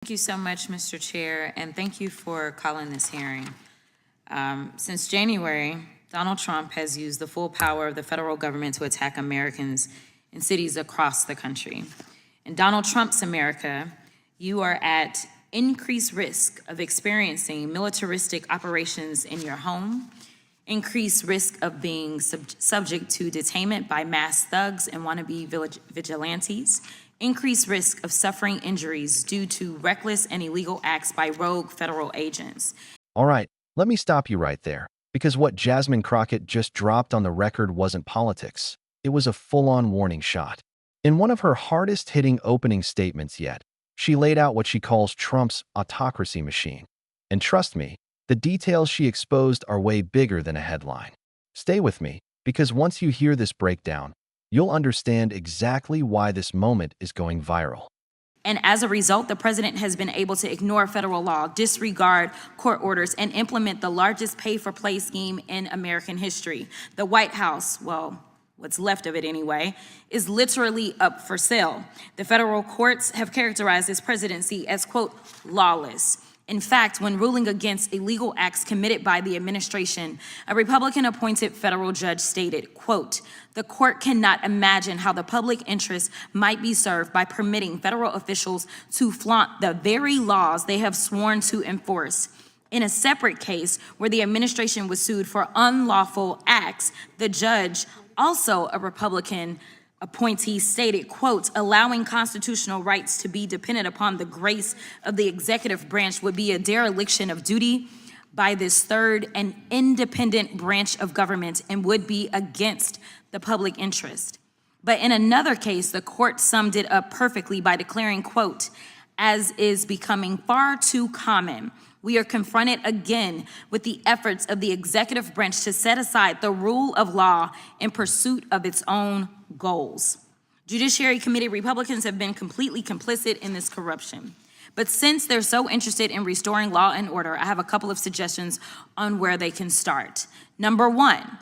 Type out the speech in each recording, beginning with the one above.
Thank you so much, Mr. Chair, and thank you for calling this hearing. Since January, Donald Trump has used the full power of the federal government to attack Americans in cities across the country. In Donald Trump's America, you are at increased risk of experiencing militaristic operations in your home, increased risk of being subject to detainment by mass thugs and wannabe vigilantes, increased risk of suffering injuries due to reckless and illegal acts by rogue federal agents. All right, let me stop you right there, because what Jasmine Crockett just dropped on the record wasn't politics. It was a full-on warning shot. In one of her hardest-hitting opening statements yet, she laid out what she calls Trump's autocracy machine. And trust me, the details she exposed are way bigger than a headline. Stay with me, because once you hear this breakdown, you'll understand exactly why this moment is going viral. And as a result, the president has been able to ignore federal law, disregard court orders, and implement the largest pay-for-play scheme in American history. The White House, well, what's left of it anyway, is literally up for sale. The federal courts have characterized this presidency as, quote, lawless. In fact, when ruling against illegal acts committed by the administration, a Republican-appointed federal judge stated, quote, "The court cannot imagine how the public interest might be served by permitting federal officials to flaunt the very laws they have sworn to enforce." In a separate case where the administration was sued for unlawful acts, the judge, also a Republican appointee, stated, quote, "Allowing constitutional rights to be dependent upon the grace of the executive branch would be a dereliction of duty by this third and independent branch of government and would be against the public interest." But in another case, the court summed it up perfectly by declaring, quote, "As is becoming far too common, we are confronted again with the efforts of the executive branch to set aside the rule of law in pursuit of its own goals." Judiciary Committee Republicans have been completely complicit in this corruption. But since they're so interested in restoring law and order, I have a couple of suggestions on where they can start. Number one,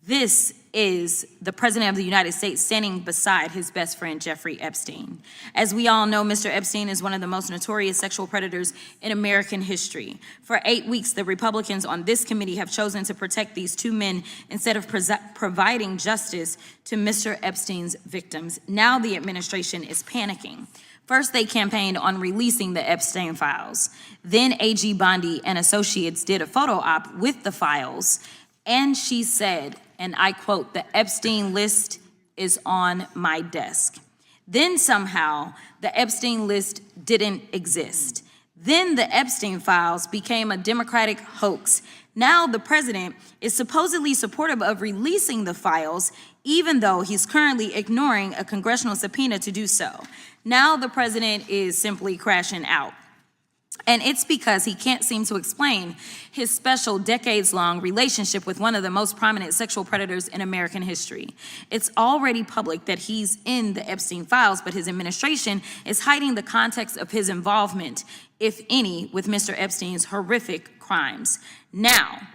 this is the President of the United States standing beside his best friend, Jeffrey Epstein. As we all know, Mr. Epstein is one of the most notorious sexual predators in American history. For 8 weeks, the Republicans on this committee have chosen to protect these two men instead of providing justice to Mr. Epstein's victims. Now the administration is panicking. First, they campaigned on releasing the Epstein files. Then AG Bondi and Associates did a photo op with the files, and she said, and I quote, "The Epstein list is on my desk." Then somehow the Epstein list didn't exist. Then the Epstein files became a Democratic hoax. Now the president is supposedly supportive of releasing the files, even though he's currently ignoring a congressional subpoena to do so. Now the president is simply crashing out. And it's because he can't seem to explain his special decades-long relationship with one of the most prominent sexual predators in American history. It's already public that he's in the Epstein files, but his administration is hiding the context of his involvement, if any, with Mr. Epstein's horrific crimes. Now,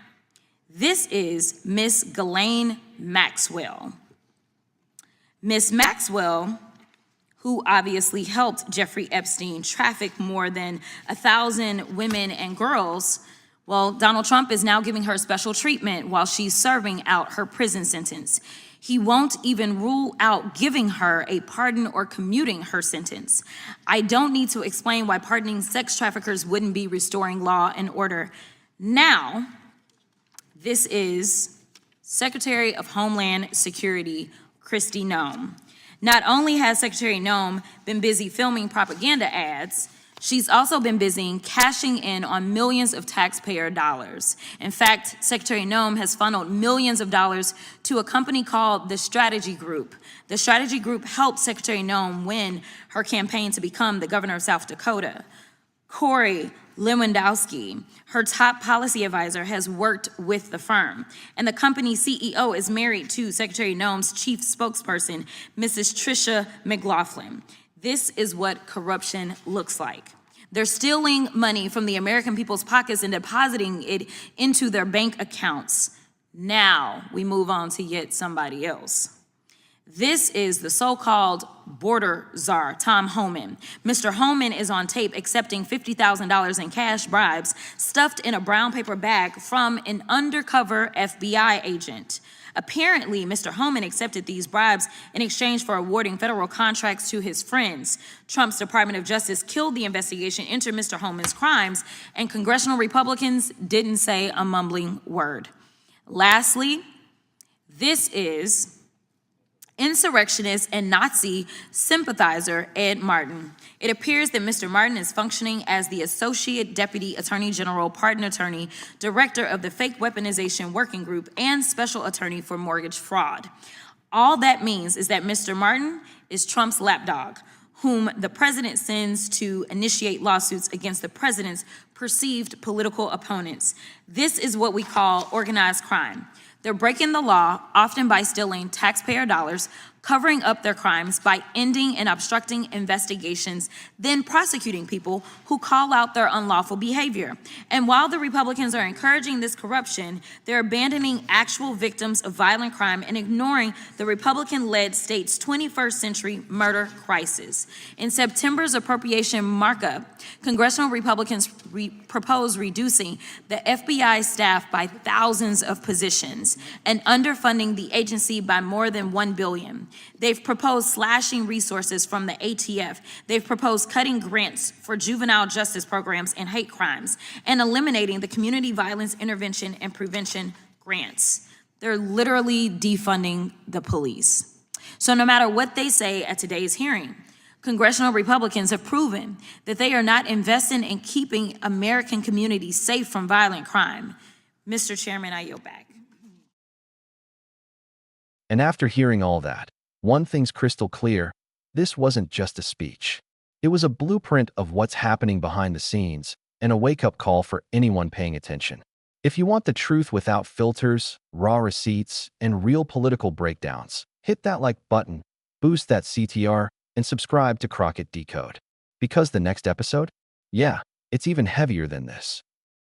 this is Miss Ghislaine Maxwell. Miss Maxwell, who obviously helped Jeffrey Epstein traffic more than 1,000 women and girls, well, Donald Trump is now giving her special treatment while she's serving out her prison sentence. He won't even rule out giving her a pardon or commuting her sentence. I don't need to explain why pardoning sex traffickers wouldn't be restoring law and order. Now, this is Secretary of Homeland Security, Kristi Noem. Not only has Secretary Noem been busy filming propaganda ads, she's also been busy cashing in on millions of taxpayer dollars. In fact, Secretary Noem has funneled millions of dollars to a company called the Strategy Group. The Strategy Group helped Secretary Noem win her campaign to become the governor of South Dakota. Corey Lewandowski, her top policy advisor, has worked with the firm. And the company's CEO is married to Secretary Noem's chief spokesperson, Mrs. Tricia McLaughlin. This is what corruption looks like. They're stealing money from the American people's pockets and depositing it into their bank accounts. Now we move on to yet somebody else. This is the so-called border czar, Tom Homan. Mr. Homan is on tape accepting $50,000 in cash bribes stuffed in a brown paper bag from an undercover FBI agent. Apparently, Mr. Homan accepted these bribes in exchange for awarding federal contracts to his friends. Trump's Department of Justice killed the investigation into Mr. Homan's crimes, and congressional Republicans didn't say a mumbling word. Lastly, this is insurrectionist and Nazi sympathizer Ed Martin. It appears that Mr. Martin is functioning as the Associate Deputy Attorney General, Pardon Attorney, Director of the Fake Weaponization Working Group, and Special Attorney for Mortgage Fraud. All that means is that Mr. Martin is Trump's lapdog, whom the president sends to initiate lawsuits against the president's perceived political opponents. This is what we call organized crime. They're breaking the law, often by stealing taxpayer dollars, covering up their crimes by ending and obstructing investigations, then prosecuting people who call out their unlawful behavior. And while the Republicans are encouraging this corruption, they're abandoning actual victims of violent crime and ignoring the Republican-led state's 21st century murder crisis. In September's appropriation markup, congressional Republicans proposed reducing the FBI staff by thousands of positions and underfunding the agency by more than $1 billion. They've proposed slashing resources from the ATF. They've proposed cutting grants for juvenile justice programs and hate crimes and eliminating the community violence intervention and prevention grants. They're literally defunding the police. So no matter what they say at today's hearing, congressional Republicans have proven that they are not investing in keeping American communities safe from violent crime. Mr. Chairman, I yield back. And after hearing all that, one thing's crystal clear: this wasn't just a speech. It was a blueprint of what's happening behind the scenes and a wake-up call for anyone paying attention. If you want the truth without filters, raw receipts, and real political breakdowns, hit that like button, boost that CTR, and subscribe to Crockett Decode. Because the next episode? Yeah, it's even heavier than this.